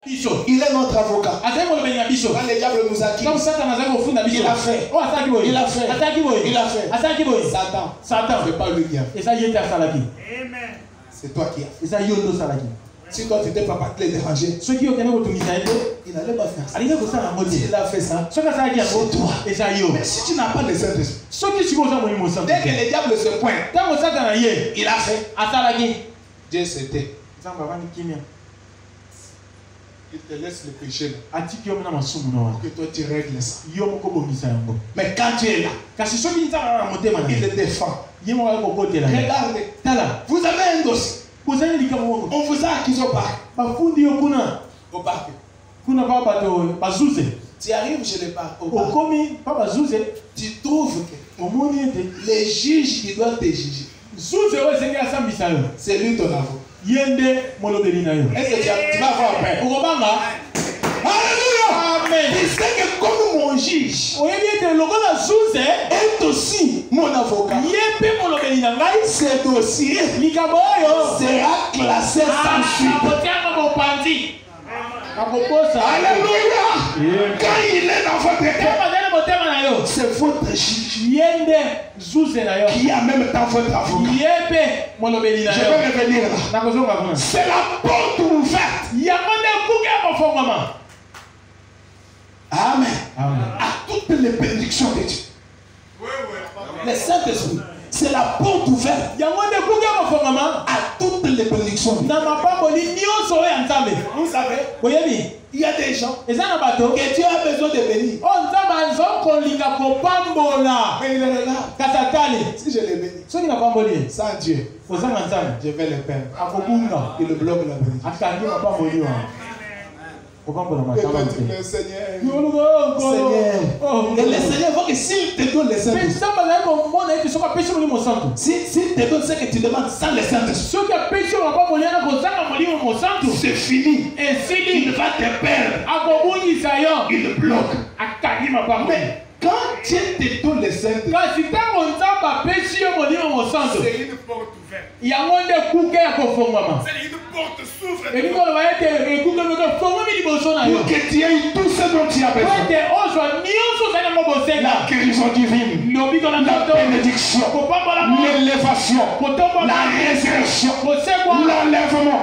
Il est notre avocat. Quand le diable nous a quittés, il a fait. Il a fait. Il a fait. Satan ne fait pas le bien. C'est toi qui as fait. Si toi tu n'étais pas parti les déranger, il n'allait pas faire ça. S'il a fait ça, c'est toi. Mais si tu n'as pas le Saint-Esprit, dès que le diable se pointe, il a fait. Dieu c'était. Il te laisse le péché là. Que toi tu règles ça. Mais quand tu es là, il te défend. Regardez. Vous avez un dossier. On vous a accusé au parc. Au parc. Tu arrives chez le parc. Tu trouves que les juges qui doivent te juger, c'est lui ton avocat. Est-ce que tu vas avoir peur? Alléluia! Amen. Il sait que comme mon juge est aussi mon avocat, ce dossier sera classé sans suite. Alléluia! Quand il est dans votre cœur, c'est votre juge qui a même temps votre avocat. Je vais revenir là. C'est la porte ouverte. Amen. À toutes les bénédictions de Dieu. Le Saint-Esprit, c'est la porte ouverte à toutes les bénédictions. Vous savez, il y a des gens que Dieu a besoin de bénir. Mais il est là. Si je les bénis sans Dieu, je vais les perdre. Il bloque la bénédiction. Le Seigneur. Et le Seigneur veut que s'il te donne le Saint-Esprit, s'il te donne ce que tu demandes sans le Saint-Esprit, c'est fini. Il va te perdre. Il bloque. Mais quand Dieu te donne le Saint-Esprit, c'est une porte ouverte. C'est une porte s'ouvre. Pour que tu aies tout ce dont tu as besoin. La guérison divine, la bénédiction, l'élévation, la résurrection, l'enlèvement.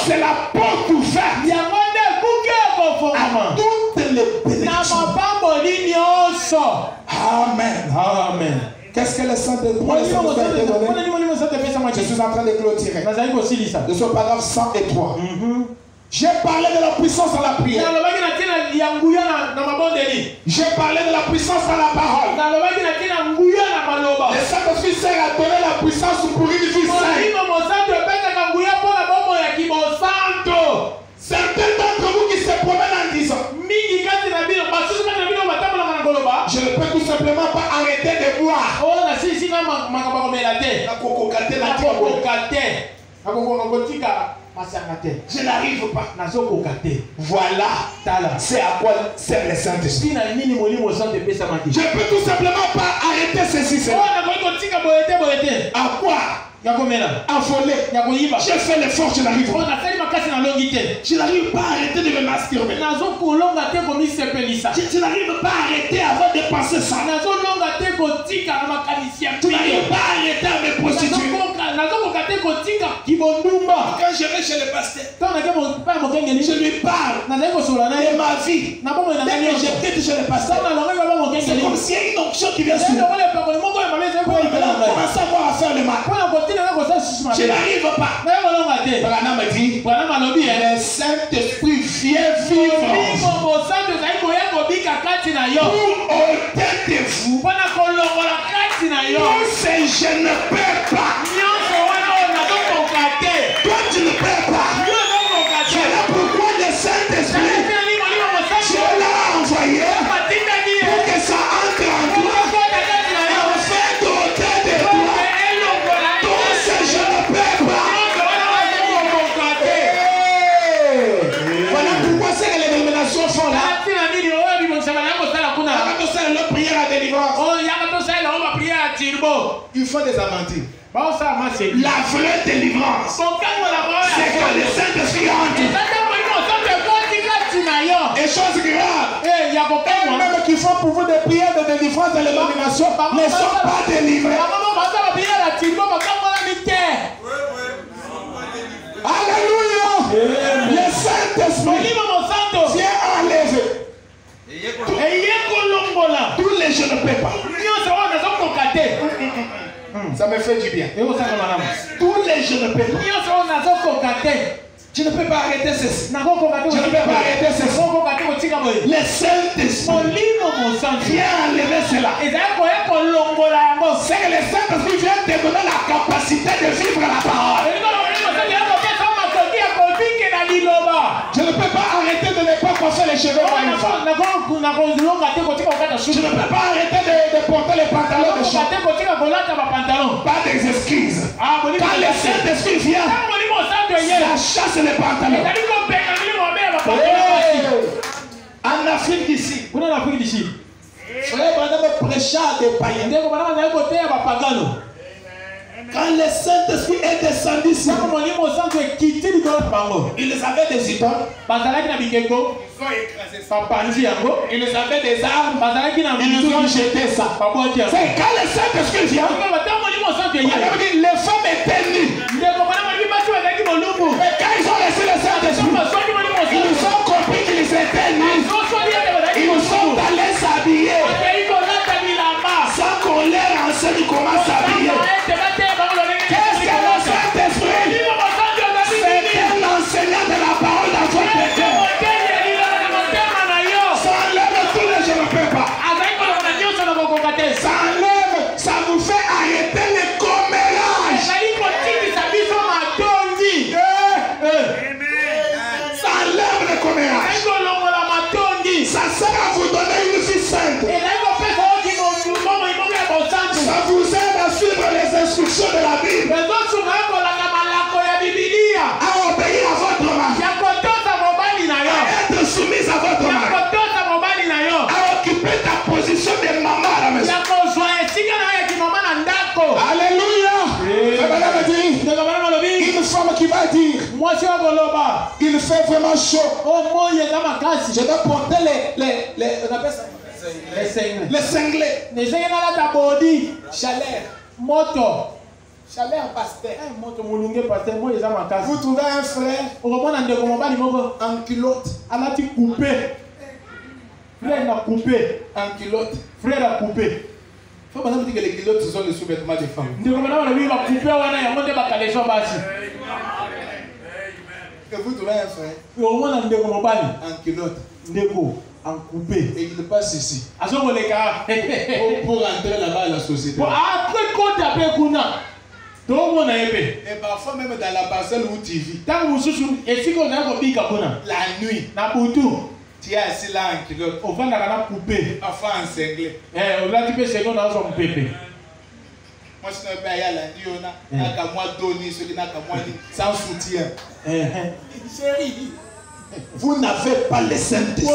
C'est la porte ouverte à toutes les bénédictions. Amen. Qu'est-ce que le Saint-Esprit Je suis en train de clôturer. De ce paragraphe 103. J'ai parlé de la puissance à la prière. J'ai parlé de la puissance à la parole. Le Saint-Esprit sert à donner la puissance pour une vie sainte. Certains d'entre vous qui se promènent en disant, je ne peux tout simplement pas arrêter de boire. Je n'arrive pas. Voilà. C'est à quoi sert le Saint-Esprit. Je ne peux tout simplement pas arrêter ceci. À quoi? Affolé. J'ai fait l'effort, je n'arrive pas. Je n'arrive pas à arrêter de me masturber. Je n'arrive pas à arrêter avant de penser ça. Tu n'arrives pas à arrêter à me prostituer. Quand je vais chez le pasteur, je lui parle de ma vie. Dès que je quitte chez le pasteur, c'est comme s'il y a une onction qui vient sur moi. Commence à voir à faire le mal. Je n'arrive pas. Branham me dit, le Saint-Esprit vient vivre pour ôter de vous tous ces je ne peux pas. Toi tu ne peux pas. C'est là pourquoi le Saint-Esprit, Dieu l'a envoyé pour que ça entre en toi. Il faut des aventures. La vraie délivrance, c'est quand le Saint-Esprit entre. Même qui font pour vous des prières de délivrance dans les nominations ne sont pas délivrés. Alléluia. Le Saint-Esprit vient enlever tous les je ne peux pas. Ça me fait du bien. Tous les je ne peux pas. Je ne peux pas arrêter ceci. Je ne peux pas arrêter ceci. Le Saint-Esprit vient enlever cela. C'est que le Saint-Esprit vient te donner la capacité de vivre la parole. Je ne peux pas arrêter de ne pas coiffer les cheveux par une femme. Je ne peux pas arrêter de porter les pantalons de chambre. Pas d'excuses. Quand le Saint-Esprit vient, ça chasse les pantalons. En Afrique d'ici, frère Branham prêcha à des païens. Quand le Saint-Esprit est descendu ici, ils avaient des idoles. Ils avaient des armes. Ils ont jeté ça. C'est quand le Saint-Esprit vient, les femmes étaient nues. Mais quand ils ont laissé le Saint-Esprit, ils ont compris qu'ils étaient nus. Ils sont allés s'habiller sans qu'on leur enseigne comment s'habiller. Qu'est-ce que le Saint-Esprit? C'est l'enseignant de la parole dans votre cœur. Ça enlève tous les je ne peux pas. Ça enlève, ça vous fait arrêter les commérages. Ça enlève les commérages. Ça sert à vous donner une vie sainte. Ça vous aide à suivre les instructions de la Bible. À obéir à votre mari. À être soumise à votre mari. À occuper ta position de maman à la maison. Alléluia. Une femme qui va dire, il fait vraiment chaud. Je dois porter on appelle ça les cinglés. Chaleur. Chaleur pasteur. Vous trouvez un frère en culotte. En culotte. Frère a coupé. Il faut maintenant dire que les culottes sont les sous-vêtements des femmes. Que vous trouvez un frère en culotte. En coupé. Et il passe ici. Pour entrer là-bas à la société. Et parfois même dans la parcelle où tu vis. La nuit. Tu es assis là en culotte. Parfois en cinglé. Moi je ne peux pas y aller sans soutien. Chérie. Vous n'avez pas le Saint-Esprit.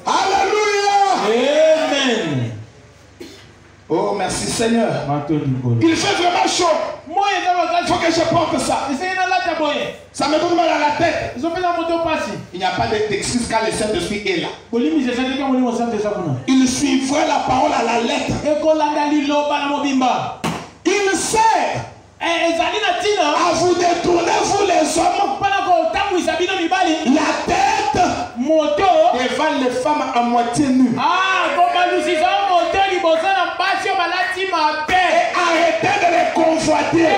Alléluia. Amen. Oh, merci Seigneur. Il fait vraiment chaud. Il faut que je porte ça. Ça me donne mal à la tête. Il n'y a pas d'excuse quand le Saint-Esprit est là. Il suivra la parole à la lettre. Il sert à vous détourner, vous les hommes, la tête devant les femmes à moitié nues. Et arrêtez de les convoiter.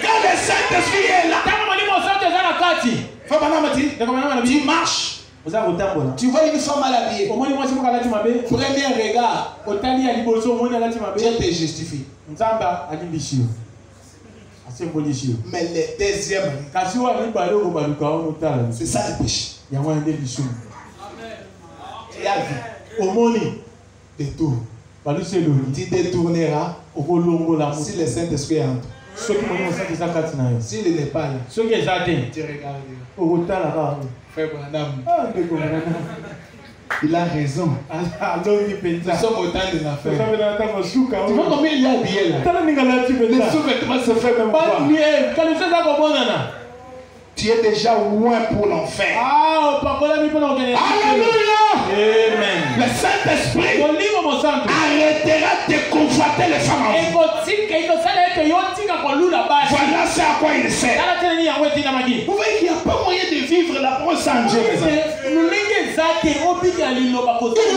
Quand le Saint-Esprit est là, tu marches. Tu vois une femme mal habillée. Premier regard, Dieu te justifie. Mais le deuxième, c'est ça le péché. Tu as vu. Détour. Tu détourneras si le Saint-Esprit entre. S'il n'est pas là, tu regardes. Frère Branham. Il a raison. Nous sommes au temps de l'affaire. Tu vois combien il y a habillé là? Les sous-vêtements se font même pas. Tu es déjà loin pour l'enfer. Alléluia. Amen. Le Saint-Esprit arrêtera de convoiter les femmes en vous. Voilà c'est à quoi il sert. Vous voyez qu'il n'y a pas moyen de vivre la parole sans Dieu. Il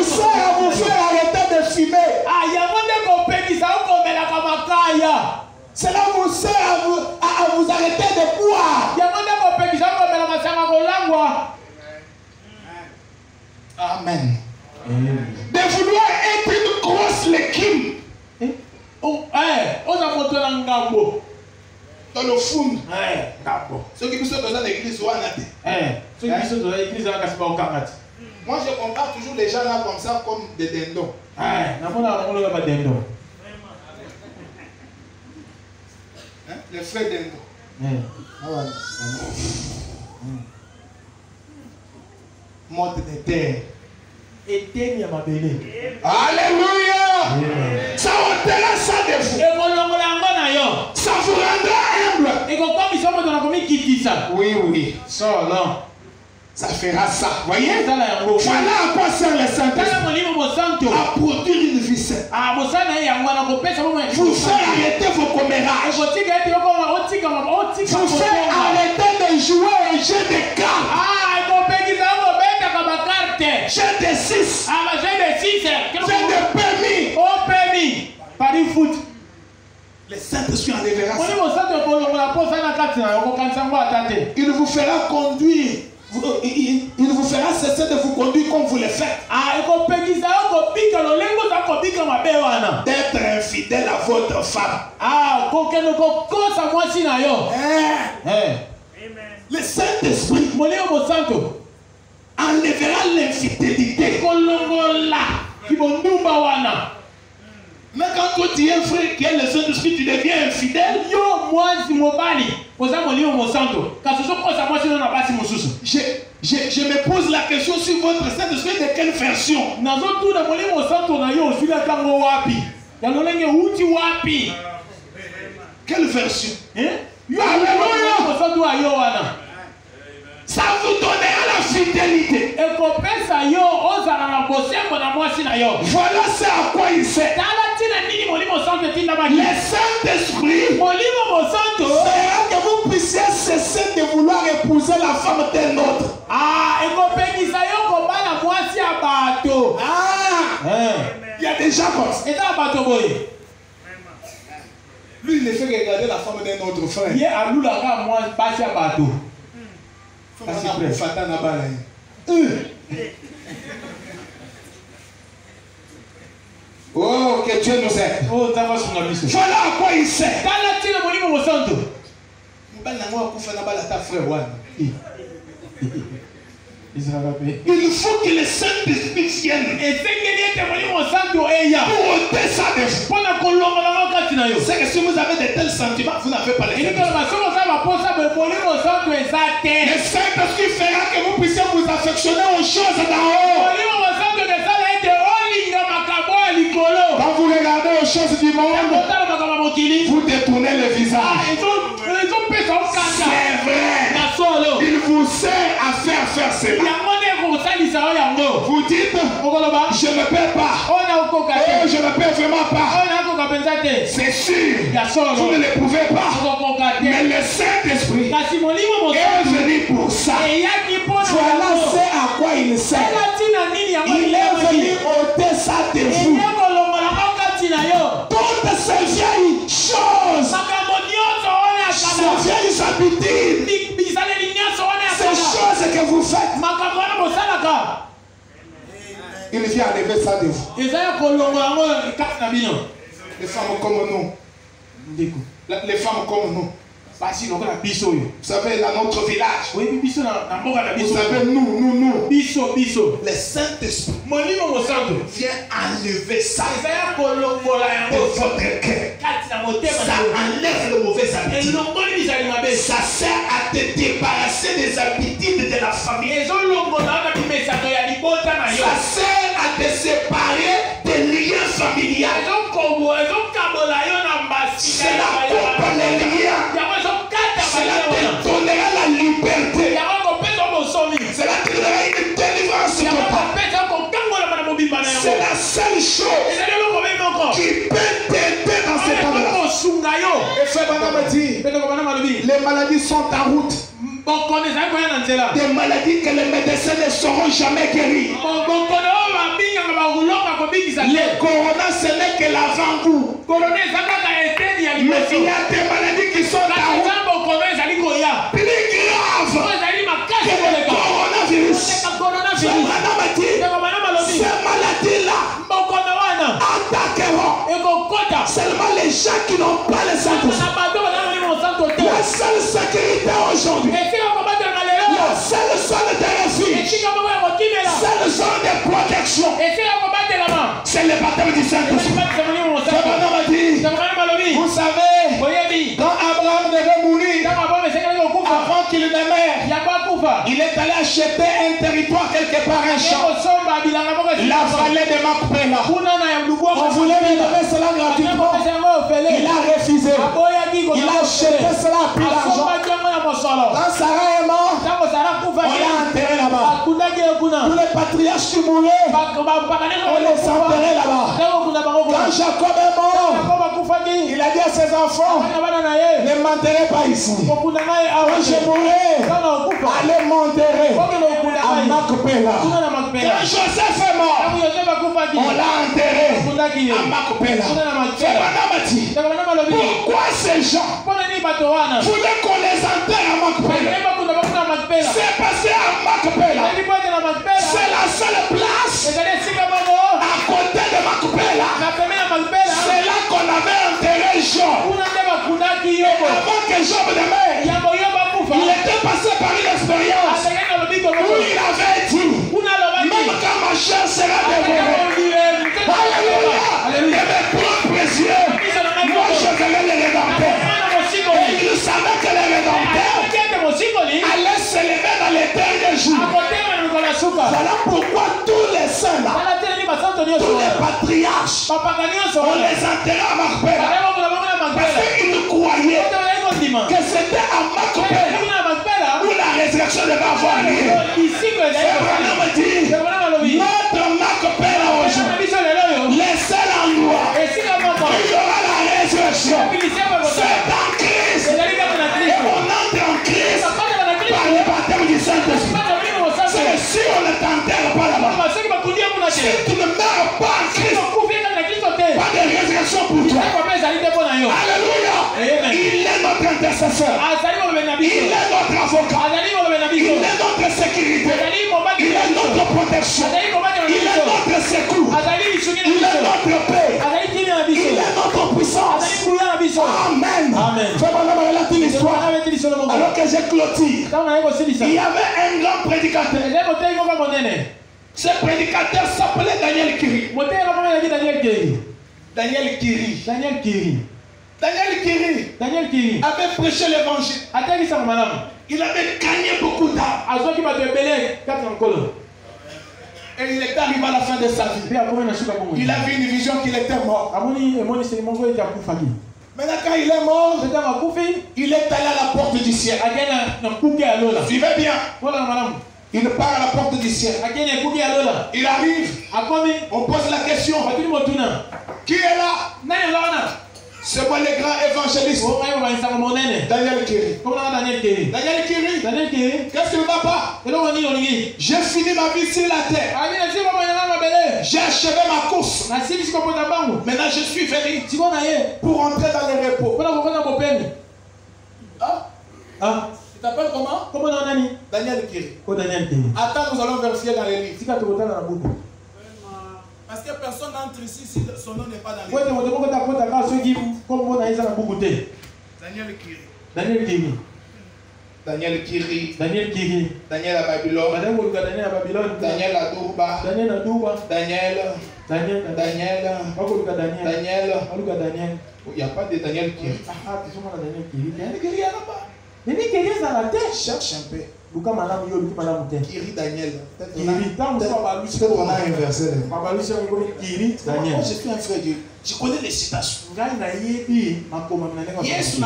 sert à vous faire arrêter de fumer. Cela vous sert à vous arrêter de boire. Amen. De vouloir être une grosse légume. Dans le fond. Ceux qui sont dans l'église, moi je compare toujours les gens là comme ça comme des dindons. Les frères dindons. Mode de terre. Alléluia. Ça ôtera ça de vous. Ça vous rendra humble. Oui, oui. Ça fera ça. Voyez? Voilà à quoi sert le Saint-Esprit. À produire une vie saine. Vous faire arrêter vos commérages. Vous faire arrêter de jouer au jeu de cartes. J'ai des 6. J'ai des permis. Paris foot. Le Saint-Esprit enlèvera ça. Il vous fera conduire. Il vous fera cesser de vous conduire comme vous le faites. D'être infidèle à votre femme. Le Saint-Esprit enlèvera l'infidélité. Mais quand toi tu es un frère qui est le Saint-Esprit, tu deviens infidèle. Je me pose la question sur votre Saint-Esprit de quelle version? Quelle version? Alléluia. Ça vous donnera la fidélité. Voilà c'est à quoi il sert. Le Saint-Esprit fera que vous puissiez cesser de vouloir épouser la femme d'un autre. Il y a des gens comme ça. Lui il ne fait que regarder la femme d'un autre frère. Oh, que Dieu nous aide. Voilà à quoi il sert. Il faut que le Saint-Esprit vienne pour ôter ça de vous. C'est que si vous avez de tels sentiments, vous n'avez pas les sentiments. Le Saint-Esprit fera que vous puissiez vous affectionner aux choses d'en haut. Quand vous regardez aux choses du monde, vous détournez le visage. C'est vrai. Il vous sert à faire cela. Vous dites, je ne peux pas. Oh, je ne peux vraiment pas. C'est sûr. Vous ne le pouvez pas. Mais le Saint-Esprit est venu pour ça. Voilà c'est à quoi il sert. Il est venu ôter ça de vous. Toutes ces vieilles choses, ces vieilles habitudes, ces choses que vous faites, il vient enlever ça de vous. Les femmes comme nous, les femmes comme nous, Vous savez, dans notre village, vous savez, nous, le Saint-Esprit vient enlever ça de votre cœur. Ça enlève le mauvais habitude. Ça sert à te débarrasser des habitudes de la famille. Ça sert à te séparer des liens familiaux. C'est la coupe les liens. Cela te donnera la liberté. Cela te donnera une délivrance totale. C'est la seule chose qui peut t'aider dans cette temps-là. Et frère Branham dit, les maladies sont en route. Des maladies que les médecins ne sauront jamais guérir. Les coronas, ce n'est que l'avant-goût. Mais il y a des maladies qui sont en route. Plus grave que le coronavirus. Ces maladies-là attaqueront seulement les gens qui n'ont pas le Saint-Esprit. La seule sécurité aujourd'hui, la seule zone de refuge, seule zone de protection, c'est le baptême du Saint-Esprit. Vous savez, quand Abraham devait mourir, avant qu'il ne meure, il est allé acheter un territoire quelque part, un champ, la vallée de Macpéla. On voulait lui donner cela gratuitement. Il a refusé. Il a acheté cela à plus d'argent. Quand Sarah est morte, on l'a enterré là-bas. Tous les patriarches qui mouraient, on les enterrait là-bas. Quand Jacob est mort, il a dit à ses enfants, ne m'enterrez pas ici. Quand je mourrai, allez m'enterrer à Macpéla. Quand Joseph est mort, on l'a enterré à Macpéla. Pourquoi ces gens voulaient qu'on les enterre à Macpéla? C'est passé à Macpéla. C'est la seule place à côté de Macpéla. C'est là qu'on avait enterré Job. Avant que Job ne meure, il était passé par une expérience où il avait dit, même quand ma chair sera dévorée, alléluia, de mes propres yeux, moi je verrai les rédempteurs. Et il savait que les rédempteurs allaient se lever dans les derniers jours. Voilà pourquoi tous les saints là, tous les patriarches, on les enterrait à Macpéla. Parce qu'ils croyaient que c'était à Macpéla où la résurrection devait avoir lieu. Abraham dit, notre Macpéla aujourd'hui, le seul endroit où il y aura la résurrection, c'est en Christ. Et on entre en Christ par le baptême du Saint-Esprit. C'est si on ne t'enterre pas là-bas, si tu ne meurs pas en Christ, pas de résurrection pour toi. Alléluia. Il est notre intercesseur. Il est notre avocat. Il est notre sécurité. Il est notre protection. Il est notre secours. Il est notre paix. Il est notre puissance. Amen. Voilà une histoire. Alors que j'ai clôturé, il y avait un grand prédicateur. Ce prédicateur s'appelait Daniel Kiri. Daniel Kiri avait prêché l'évangile. Il avait gagné beaucoup d'âmes. Et il est arrivé à la fin de sa vie. Il a vu une vision qu'il était mort. Maintenant quand il est mort, il est allé à la porte du ciel. Suivez bien. Il part à la porte du ciel. Il arrive. On pose la question. Qui est là? C'est moi le grand évangéliste. Daniel Kiri. Daniel Kiri. Qu'est-ce qui ne va pas? J'ai fini ma vie sur la terre. J'ai achevé ma course. Maintenant je suis venu pour entrer dans le repos. Ah? Tu t'appelles comment? Daniel Kiri. Attends, nous allons vérifier dans les livres. Parce que personne n'entre ici si son nom n'est pas dans les livres. Daniel Kiri. Daniel Kiri. Daniel Kiri. Daniel Kiri. Daniel à Babylone. Daniel à Babylone. Daniel à Durba. Daniel à Durba. Daniel. Daniel. Daniel. Daniel. Daniel. Il n'y a pas de Daniel Kiri. Ah, tu vois Daniel Kiri. Daniel Kiri là-bas. Daniel Kiri est dans la tête. Cherche un peu. Luka Malam yo, Luka Malam te. Kiri Daniel. Kiri, tant que peut-être on a inversé. Papa Lucie Kiri Daniel. Moi je suis un frère Dieu. Je connais les citations. Yes,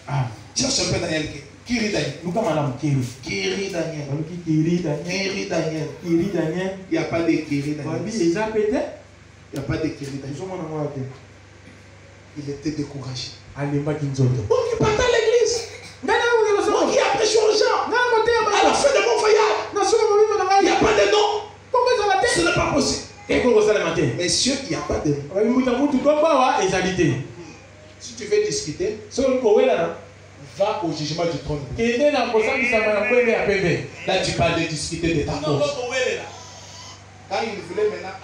ah, cherche un peu Daniel Kiri Daniel. Luka Malam Kiri. Kiri Daniel. Kiri Daniel. Kiri Daniel. Kiri Daniel. Il n'y a pas de Kiri Daniel. Il n'y a pas de Kiri Daniel. Il était découragé. Donc il partait à l'église. Donc il a prêché aux gens. À la fin de mon voyage, il n'y a pas de nom. Ce n'est pas possible. Messieurs, il n'y a pas de nom. Si tu veux discuter, va au jugement du trône. Là, tu parles de discuter de ta cause. Quand il voulait maintenant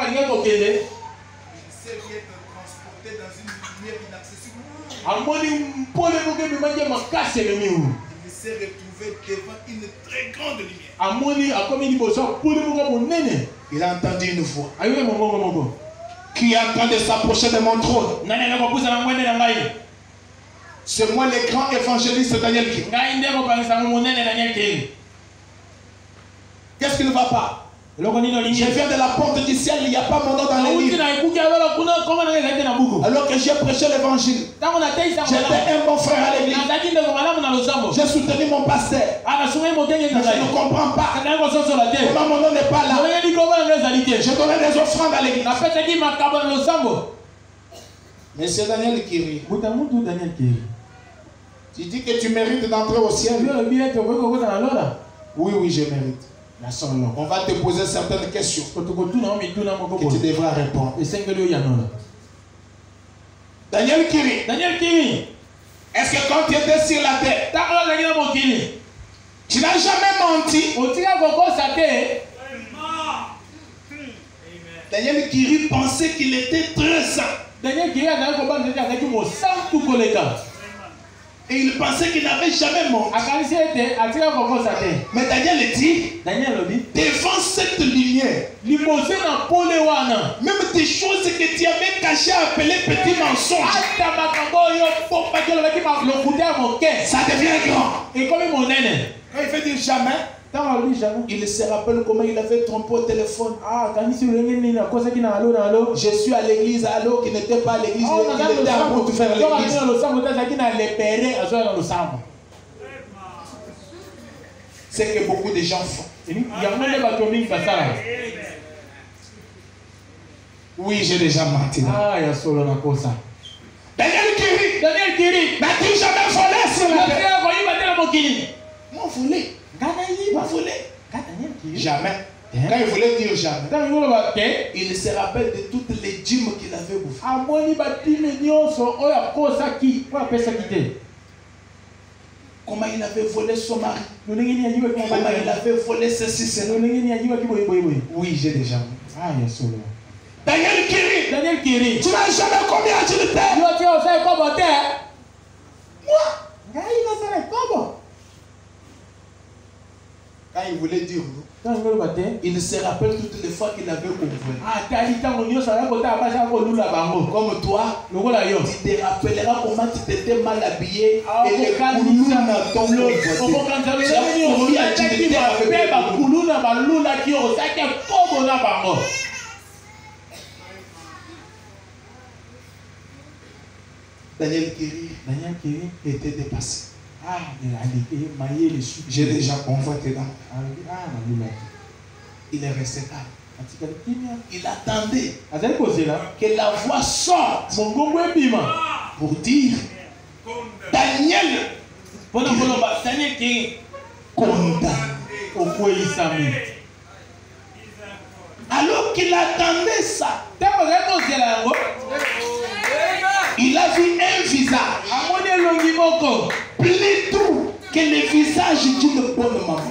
aller, il s'est bien transporté dans une lumière inaccessible. Il s'est retrouvé devant une très grande lumière. Il a entendu une voix qui est en train de s'approcher de mon trône. C'est moi le grand évangéliste Daniel Kiri. Qu'est-ce qui ne va pas? Je viens de la porte du ciel, il n'y a pas mon nom dans les livres. Alors que j'ai prêché l'évangile, j'étais un bon frère à l'église. J'ai soutenu mon pasteur. Mais je ne comprends pas comment mon nom n'est pas là. Je donnais des offrandes à l'église. Monsieur Daniel Kiri, tu dis que tu mérites d'entrer au ciel. Oui, oui, je mérite. On va te poser certaines questions que tu devras répondre. Daniel Kiri, est-ce que quand tu étais sur la terre, tu n'as jamais menti? Daniel Kiri pensait qu'il était très saint. Et il pensait qu'il n'avait jamais menti. Mais Daniel dit, devant cette lumière, même des choses que tu avais cachées appelées petits mensonges, ça devient grand. Quand il fait dire jamais, il se rappelle comment il avait trompé au téléphone. Je suis à l'église alors qu'il n'était pas à l'église, il était en route de faire l'église. C'est que beaucoup de gens font. Oui, j'ai déjà menti. Daniel Kiri, n'as-tu jamais volé sur la terre? Moi, volé. Jamais. Quand il voulait dire jamais, il se rappelle de toutes les dîmes qu'il avait bouffées. Comment il avait volé son mari. Comment il avait volé ceci, cela. Oui, j'ai déjà vu. Daniel Kiri, tu n'as jamais combien tu le terre? Moi? Quand il voulait dire non, il se rappelle toutes les fois qu'il avait convenu. Comme toi, tu te rappelleras comment tu t'étais mal habillé et les coulous dans ton Daniel Kiri était dépassé. J'ai déjà convoité dans. Il est resté calme. Il attendait que la voix sorte pour dire Daniel condamné. Alors qu'il attendait ça, il a vu un visage plus doux que le visage d'une bonne maman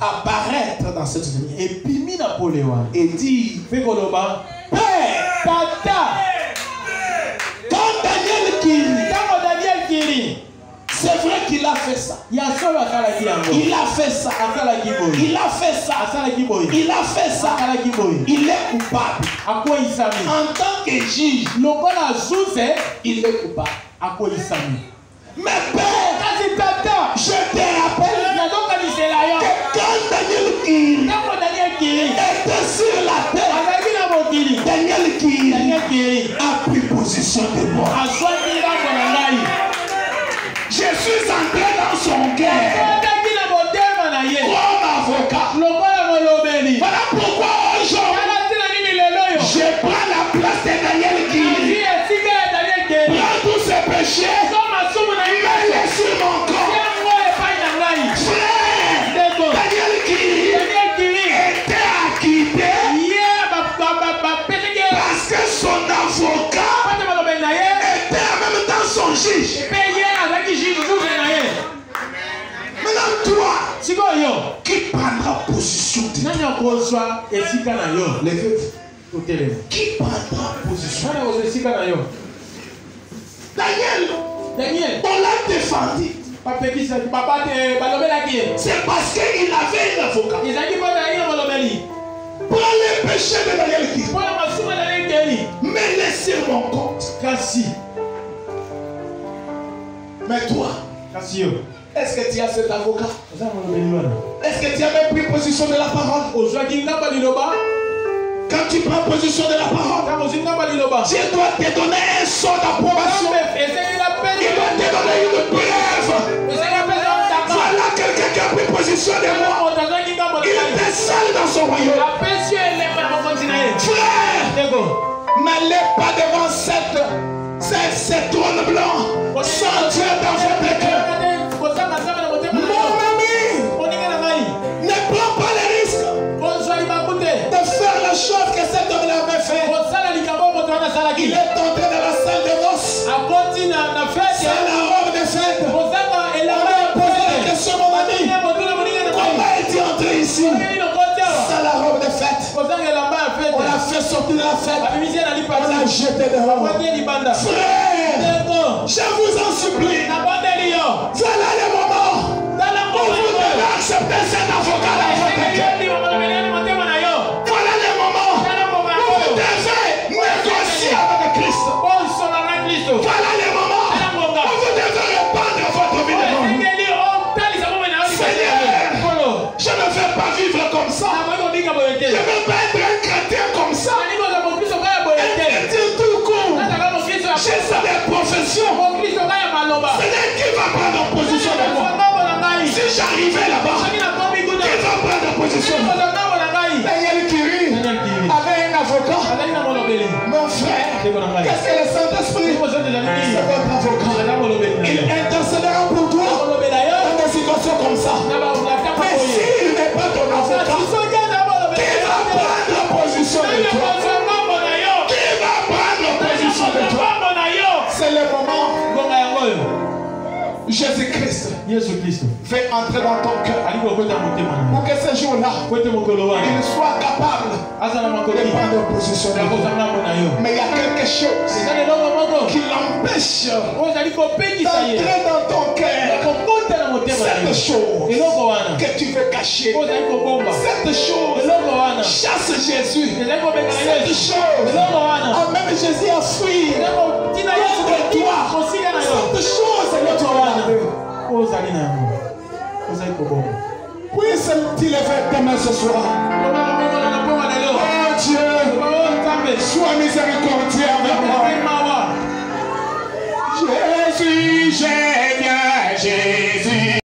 apparaître dans cette lumière et dire Père, Tata, quand ça. Il a fait ça. Il a fait ça. Il a fait ça. Il est coupable. En tant que juge, il est coupable. Mais Père, je te rappelle que quand Daniel Kiri était sur la terre, Daniel Kiri a pris position de moi. Je suis entré dans son cœur comme avocat. Voilà pourquoi aujourd'hui je prends la place de Daniel Kiri. Prends tous ses péchés, mets-les sur mon corps. Frère, Daniel Kiri était acquitté parce que son avocat était en même temps son juge. Maintenant toi, qui prendra position de toi? Les veuves. Qui prendra position? Daniel, on l'a défendu. C'est parce qu'il avait un avocat. Prends les péchés de Daniel Kiri. Mais laissez mon compte. Mais toi, est-ce que tu as cet avocat? Est-ce que tu as même pris position de la parole? Quand tu prends position de la parole, Dieu doit te donner un son d'approbation. Il doit te donner une preuve. Voilà quelqu'un qui a pris position de moi. Il était seul dans son royaume. Frère, n'allez pas devant cette trône blanc sans Dieu dans votre cœur. Mon ami, ne prends pas le risque de faire la chose que cet homme avait fait. Il est entré dans la salle de noces. C'est la robe de fête. On a posé la question, mon ami. Comment est-il entré ici? C'est la robe de fête. On l'a fait sortir de la fête. On l'a jeté dehors. Frère, je vous en supplie. Voilà le moment où vous devez accepter cet avocat dans votre cœur. Voilà le moment où vous devez négocier avec Christ. Voilà le moment où vous devez répandre votre vie devant vous. Seigneur, je ne veux pas vivre comme ça. Je ne veux pas être un chrétien comme ça. Un chrétien tout court. J'ai ça des professions. Seigneur, qui va prendre position de moi? Si j'arrivais là-bas, qui va prendre position de moi? Daniel Kiri avait un avocat. Mon frère, qu'est-ce que le Saint-Esprit? C'est votre avocat. Il intercédera pour toi dans des situations comme ça. Mais s'il n'est pas ton avocat, qui va prendre position de toi? Qui va prendre position de toi? C'est le moment. Jésus-Christ fait entrer dans ton cœur pour que ce jour-là il soit capable de prendre position de toi. Mais il y a quelque chose qui l'empêche d'entrer dans ton cœur. Cette chose que tu veux cacher, cette chose chasse Jésus. Cette chose même Jésus a fui de toi. Cette chose est le toi. Puisse-t-il lever tes mains ce soir? Oh Dieu, sois miséricordieux avec moi. Jésus,